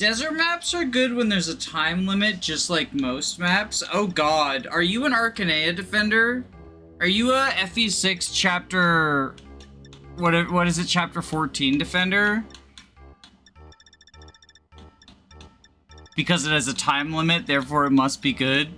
Desert maps are good when there's a time limit, just like most maps. Oh god, are you an Arcanea defender? Are you a FE6 chapter... What is it, chapter 14 defender? Because it has a time limit, therefore it must be good.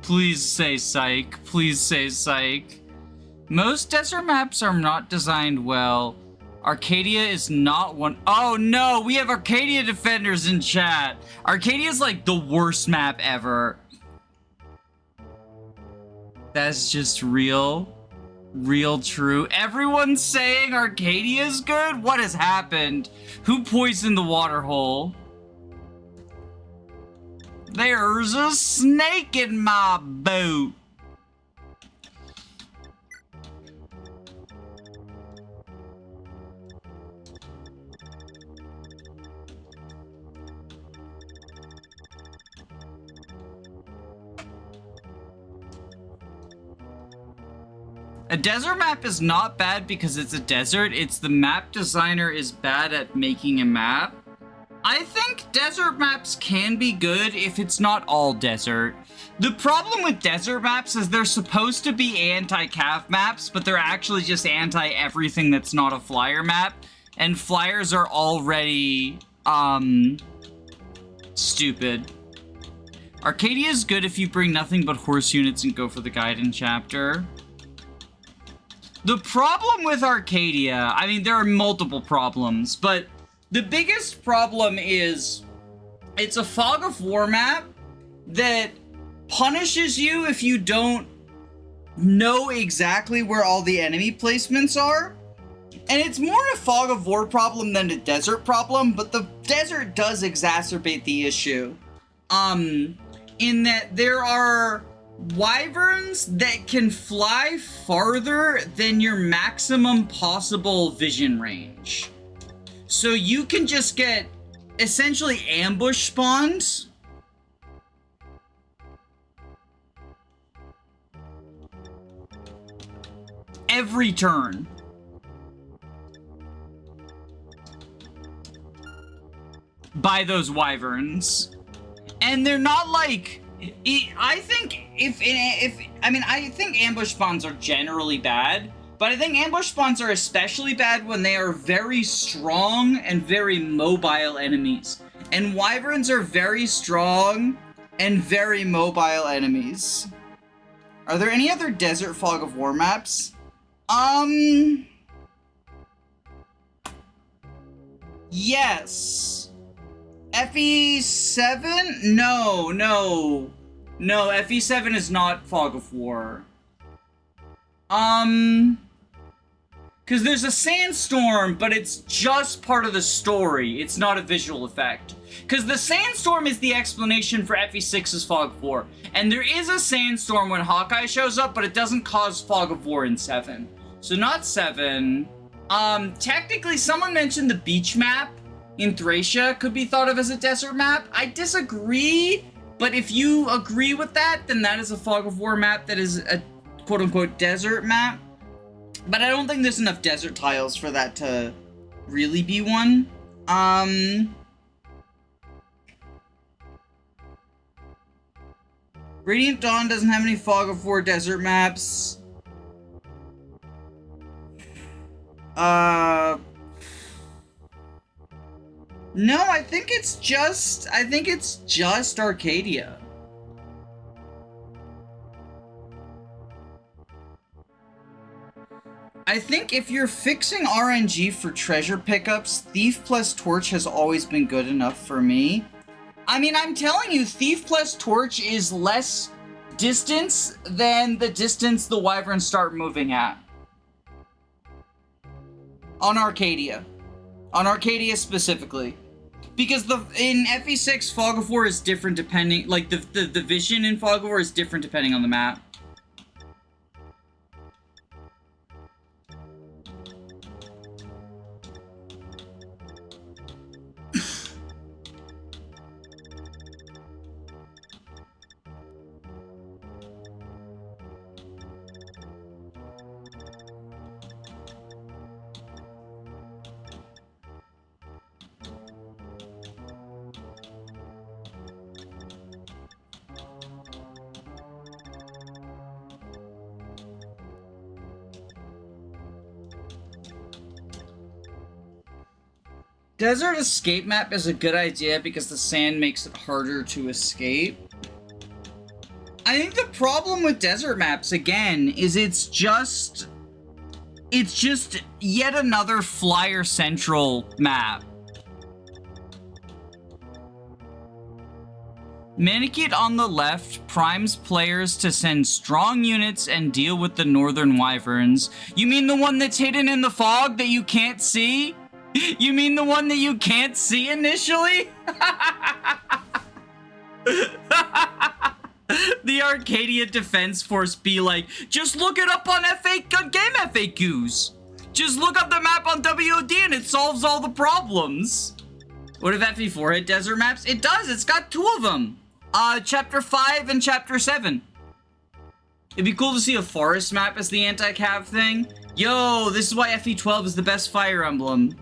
Please say psych. Please say psych. Most desert maps are not designed well. Arcadia is not one. Oh no, we have Arcadia defenders in chat. Arcadia is like the worst map ever. That's just real true. Everyone's saying Arcadia is good? What has happened? Who poisoned the water hole? There's a snake in my boat. A desert map is not bad because it's a desert. It's the map designer is bad at making a map. I think desert maps can be good if it's not all desert. The problem with desert maps is they're supposed to be anti-cav maps, but they're actually just anti-everything that's not a flyer map. And flyers are already, stupid. Arcadia is good if you bring nothing but horse units and go for the guidance chapter. The problem with Arcadia, I mean, there are multiple problems, but the biggest problem is it's a fog of war map that punishes you if you don't know exactly where all the enemy placements are. And it's more a fog of war problem than a desert problem, but the desert does exacerbate the issue. In that there are wyverns that can fly farther than your maximum possible vision range. So you can just get essentially ambush spawned. Every turn. By those wyverns. And they're not like... I think I think ambush spawns are generally bad, but I think ambush spawns are especially bad when they are very strong and very mobile enemies. And wyverns are very strong and very mobile enemies. Are there any other desert fog of war maps? Yes. FE7? No, FE7 is not Fog of War. Because there's a sandstorm, but it's just part of the story. It's not a visual effect. Because the sandstorm is the explanation for FE6's Fog of War. And there is a sandstorm when Hawkeye shows up, but it doesn't cause Fog of War in 7. So not 7. Technically, someone mentioned the beach map in Thracia could be thought of as a desert map. I disagree, but if you agree with that, then that is a Fog of War map that is a quote-unquote desert map. But I don't think there's enough desert tiles for that to really be one. Radiant Dawn doesn't have any Fog of War desert maps. No, I think it's just Arcadia. I think if you're fixing RNG for treasure pickups, Thief plus Torch has always been good enough for me. I mean, I'm telling you, Thief plus Torch is less distance than the distance the wyverns start moving at. On Arcadia. On Arcadia specifically. Because in FE6, Fog of War is different depending, like, the vision in Fog of War is different depending on the map. Desert escape map is a good idea because the sand makes it harder to escape. I think the problem with desert maps, again, is it's just yet another Flyer Central map. Manikit on the left primes players to send strong units and deal with the northern wyverns. You mean the one that's hidden in the fog that you can't see? You mean the one that you can't see initially? The Arcadia Defense Force be like, just look it up on game FAQs. Just look up the map on WOD and it solves all the problems. What if FE4 had desert maps? It does, it's got 2 of them. Chapter 5 and Chapter 7. It'd be cool to see a forest map as the anti-cav thing. Yo, this is why FE12 is the best Fire Emblem.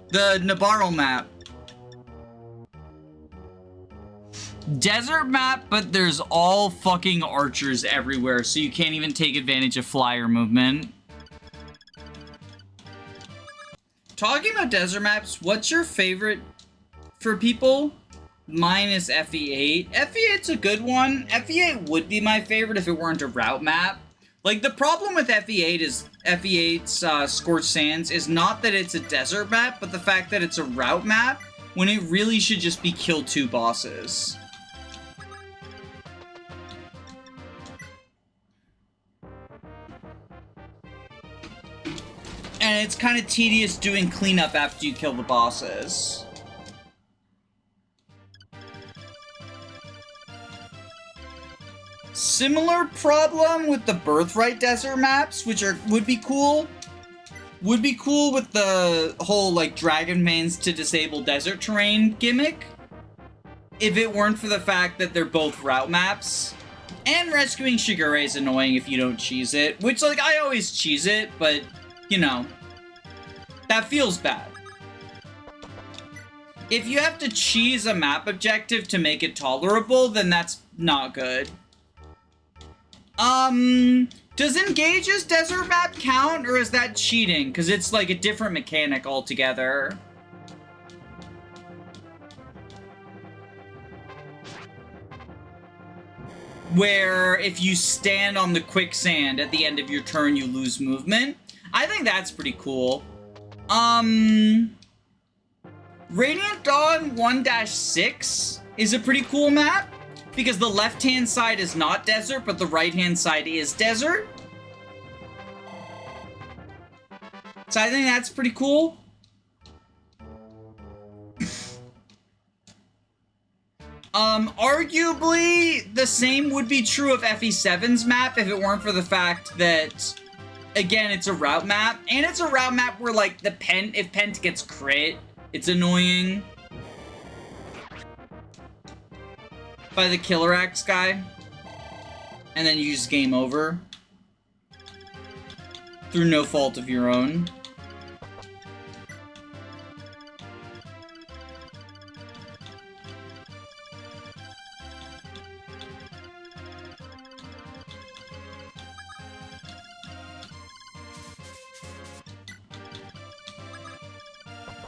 The Nabarro map. Desert map, but there's all fucking archers everywhere, so you can't even take advantage of flyer movement. Talking about desert maps, what's your favorite for people? Mine is FE8. FE8's a good one. FE8 would be my favorite if it weren't a route map. Like, the problem with FE8 is FE8's Scorched Sands is not that it's a desert map, but the fact that it's a route map when it really should just be kill 2 bosses. And it's kind of tedious doing cleanup after you kill the bosses. Similar problem with the Birthright Desert maps, which would be cool. Would be cool with the whole, like, Dragon Mains to disable desert terrain gimmick. If it weren't for the fact that they're both route maps. And rescuing Shigure is annoying if you don't cheese it. Which, like, I always cheese it, but, you know, that feels bad. If you have to cheese a map objective to make it tolerable, then that's not good. Does Engage's desert map count, or is that cheating? Because it's like a different mechanic altogether. Where if you stand on the quicksand at the end of your turn, you lose movement. I think that's pretty cool. Radiant Dawn 1-6 is a pretty cool map. Because the left-hand side is not desert, but the right-hand side is desert. So I think that's pretty cool. Arguably, the same would be true of FE7's map if it weren't for the fact that, again, it's a route map. And it's a route map where, like, if Pent gets crit, it's annoying. By the Killer Axe guy. And then you just game over. Through no fault of your own.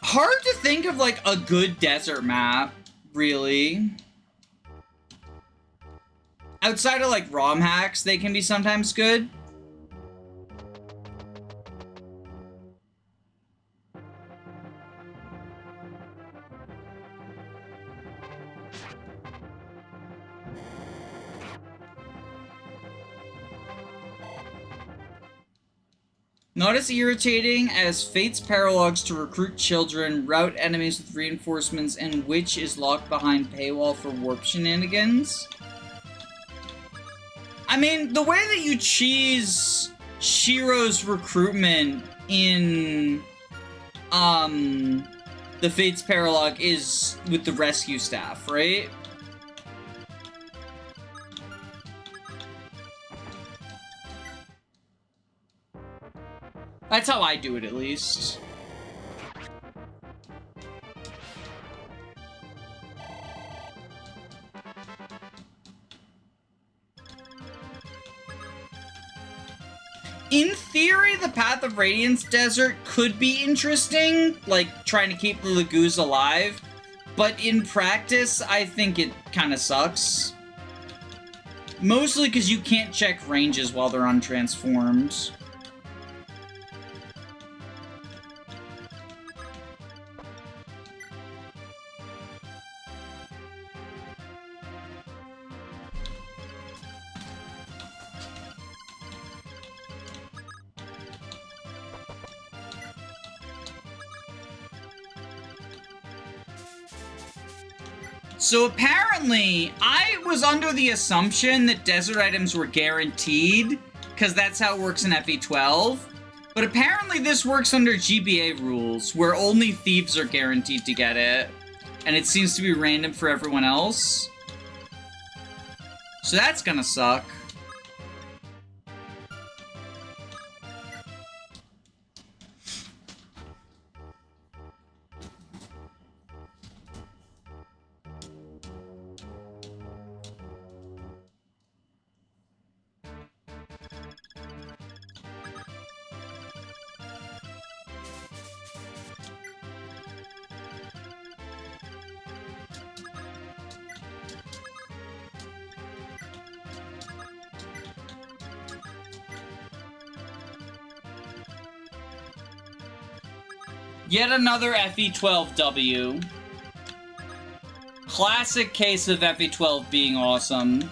Hard to think of, like, a good desert map, really. Outside of, like, ROM hacks, they can be sometimes good. Not as irritating as Fate's Paralogs to recruit children, route enemies with reinforcements, and Witch is locked behind paywall for warp shenanigans. I mean, the way that you cheese Shiro's recruitment in, the Fate's Paralog is with the rescue staff, right? That's how I do it, at least. In theory, the Path of Radiance Desert could be interesting, like trying to keep the Lagoos alive, but in practice, I think it kind of sucks. Mostly because you can't check ranges while they're untransformed. So apparently, I was under the assumption that desert items were guaranteed, because that's how it works in FE12. But apparently this works under GBA rules, where only thieves are guaranteed to get it. And it seems to be random for everyone else. So that's gonna suck. Yet another FE12W. Classic case of FE12 being awesome.